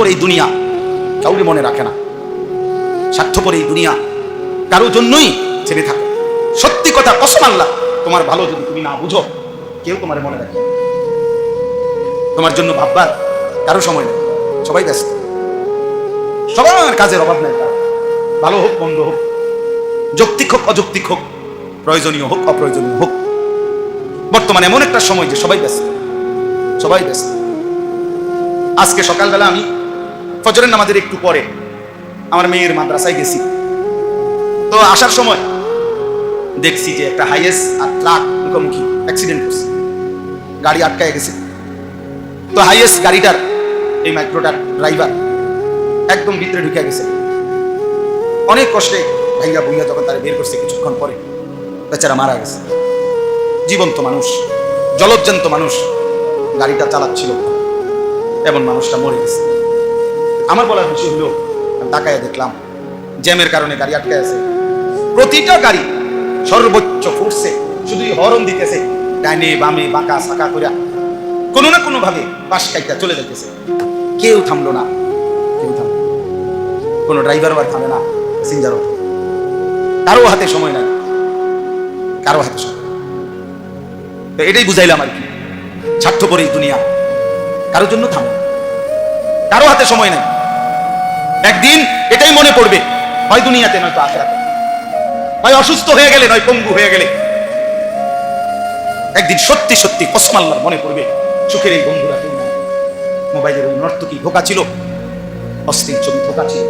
স্বার্থপর এই দুনিয়া কাউরে মনে রাখে না। স্বার্থপর এই দুনিয়া কারো জন্যই ছেড়ে থাকে। সত্যি কথা, কসম আল্লাহ, তোমার ভালো যদি তুমি না বুঝো, কেউ তোমার মনে রাখে। তোমার জন্য ভাববার কারো সময় নেই, সবাই ব্যস্ত, সবার কাজের অভাব নেই। ভালো হোক মন্দ হোক, যৌক্তিক হোক অযৌক্তিক হোক, প্রয়োজনীয় হোক অপ্রয়োজনীয় হোক, বর্তমানে এমন একটা সময় যে সবাই ব্যস্ত, সবাই ব্যস্ত। আজকে সকালবেলা আমি ফজরের নামাজের একটু পরে আমার মেয়ের মাদ্রাসায় গেছি। তো আসার সময় দেখছি যে একটা হাইয়েস আর ট্রাক মুখোমুখি অ্যাক্সিডেন্ট করছে, গাড়ি আটকায় গেছে। তো হাইয়েস গাড়িটার এই মাইক্রোটার ড্রাইভার একদম ভিতরে ঢুকে গেছে। অনেক কষ্টে ভাইয়া ভুইয়া যখন তারা বের করছে, কিছুক্ষণ পরে বেচারা মারা গেছে। জীবন্ত মানুষ, জলজ্জান্ত মানুষ গাড়িটা চালাচ্ছিল, এমন মানুষটা মরে গেছে। আমার বলার বিষয় হলো, তাকায় দেখলাম জ্যামের কারণে গাড়ি আটকে আছে। প্রতিটা গাড়ি সর্বোচ্চ ফুটছে, শুধু হরন দিতেছে, ডাইনে বামে বাঁকা সাকা করে কোনো না কোনো ভাবে পাশ কাইটা চলে যেতেছে। কেউ থামলো না, কেউ থামলো, কোনো ড্রাইভার আর থামে না, প্যাসেঞ্জারও। কারো হাতে সময় নাই, কারো হাতে সময়। তো এটাই বুঝাইলাম আর কি, স্বার্থপর এই দুনিয়া কারোর জন্য থামে, কারো হাতে সময় নাই। একদিন এটাই মনে পড়বে, হয় দুনিয়াতে নয়তো আখিরাতে, হয় অসুস্থ হয়ে গেলে নয় পঙ্গু হয়ে গেলে। একদিন সত্যি সত্যি কসম আল্লাহর মনে পড়বে, সুখের এই বন্ধুরা কেউ নাই। মোবাইলের ওই নর্তকী ধোকা ছিল, অশ্লীল ছবি ধোকা ছিল।